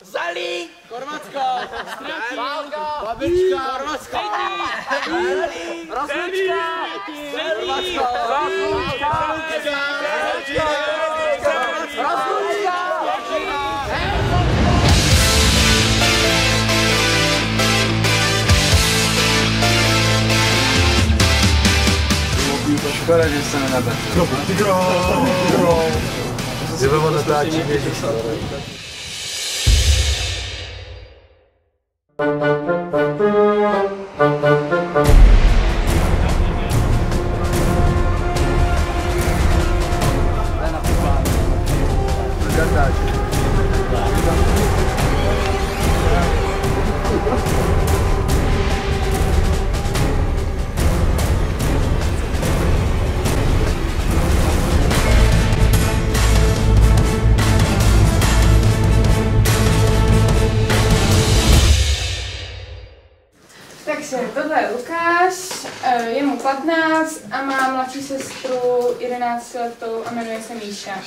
Zalí! Chorvatsko! Válka! Babička! Chorvatsko! Zalí! Rozlučka! Chorvatsko! Škoda, že se nenaběhl. Že bylo natáčí běží. Takže tohle je Lukáš, je mu 15 a má mladší sestru 11 letou a jmenuje se Míša.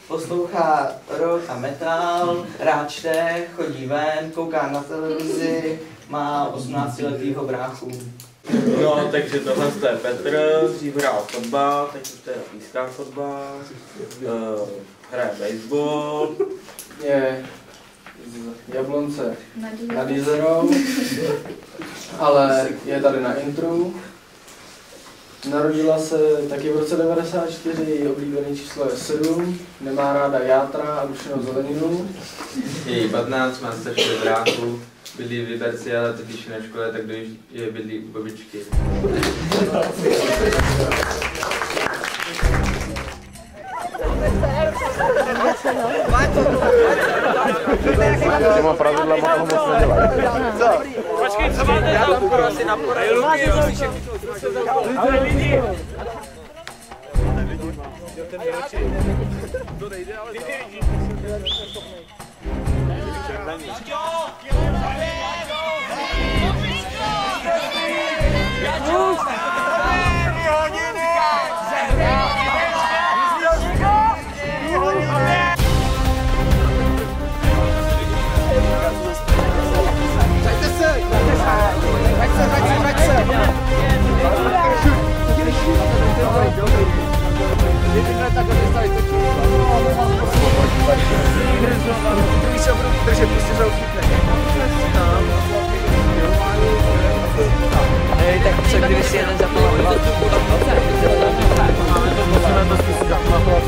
Poslouchá rock a metal, rád čte, chodí ven, kouká na televizi, má 18letýho bráchu. No, takže tohle je Petr, dřív hrál fotbal, teď už teda píská fotbal, hraje baseball. Je z Jablonce nad Jizerou, ale je tady na intru. Narodila se taky v roce 94, její oblíbené číslo je 7, nemá ráda játra a dušenou zeleninu. Její 15, má strašně bráchu, bydlí v Liberci, ale teď když je na škole, tak je bydlí u babičky. Těma pravidlama toho moc nedělají. Počkej, co máte tam? Asi na poradu. Ale lidi! To nejde, ale tak co kdyby si jeden zapamatoval? Musíme to zkusit zapamatovat.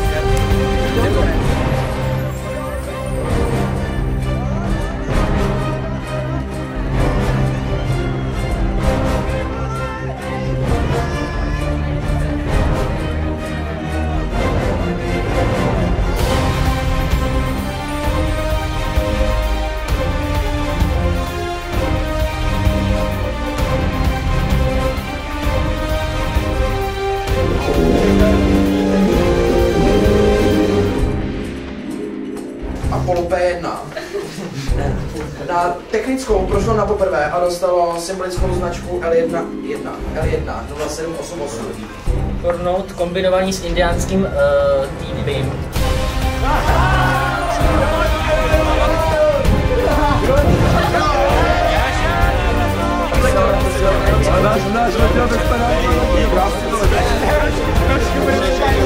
Apollo P1. Na technickou prošlo na poprvé a dostalo symbolickou značku L1 0788. Kornout kombinovaný s indiánským týpem.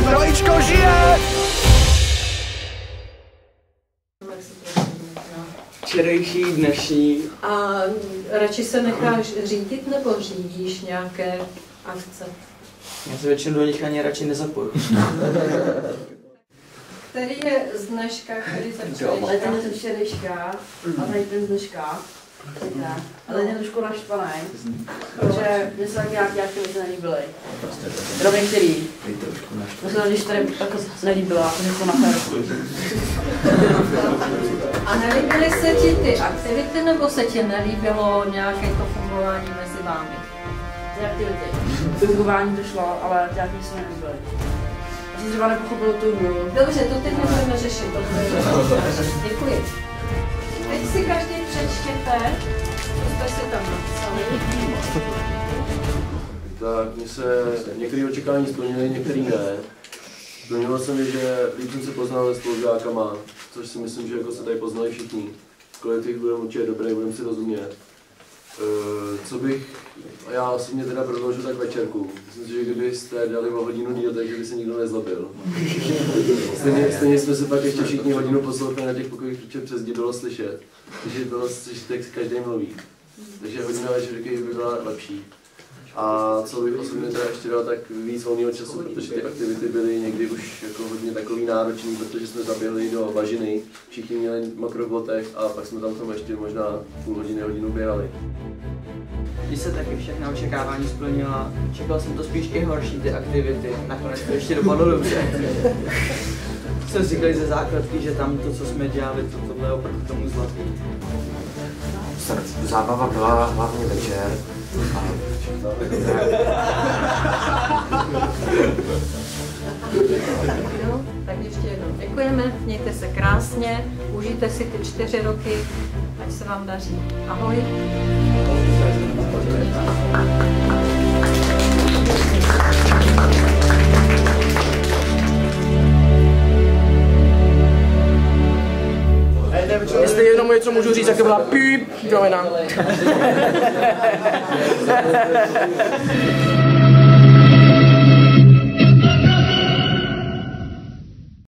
Trojičko žije! Včerejší, dnešní. A radši se necháš řídit nebo řídíš nějaké akce? Já se většinou do nich ani radši nezapoju. Který je z dneška, který začal? Ale ten je ze včerejška a tady ten z dneška. Ale ten je trošku naštvaný, protože mě se tak nějaké věci nelíbily. Robin který? Myslím, když tady tak se nelíbila, protože to na férovku. A nelíbily se ti ty aktivity, nebo se ti nelíbilo nějaké to fungování mezi vámi? Ty aktivity. Ty fungování to šlo, ale ty aktivity se mi nelíbily. Já jsem třeba nepochopil tu hru. Dobře, to teď nebudeme řešit. Děkuji. Teď si každý přečtěte, co jste si tam napsali. Tak mně se některé očekávání splnily, některé ne. Splnilo se mi, že líp jsem se poznal se spolužákama, což si myslím, že jako se tady poznali všichni. Kolektiv bude určitě dobrý, budeme si rozumět. Co bych, já osobně teda prodloužil tak večerku. Myslím si, že kdybyste dali o hodinu díl, takže by se nikdo nezlobil. Stejně jsme se pak ještě všichni hodinu poslouchali na těch pokojích, protože přes dí bylo slyšet. Takže bylo slyšet, jak každý mluví. Takže hodina večerky by byla lepší. A co bych osobně teda ještě dal, tak víc volného času, protože ty aktivity byly někdy už jako hodně takový náročný, protože jsme zaběhli do bažiny, všichni měli mokro v botech a pak jsme tam tomu ještě možná půl hodiny, hodinu běhali. Když se taky všechna očekávání splnila, čekal jsem to spíš i horší ty aktivity, nakonec to ještě dopadlo dobře. Jsem si říkali ze základky, že tam to, co jsme dělali, tohle je oproti tomu zlatý. Zábava byla hlavně večer. No, tak ještě jednou děkujeme, mějte se krásně, užijte si ty 4 roky, ať se vám daří. Ahoj. Jestli jenom něco můžu říct, jak to byla píp, rovina.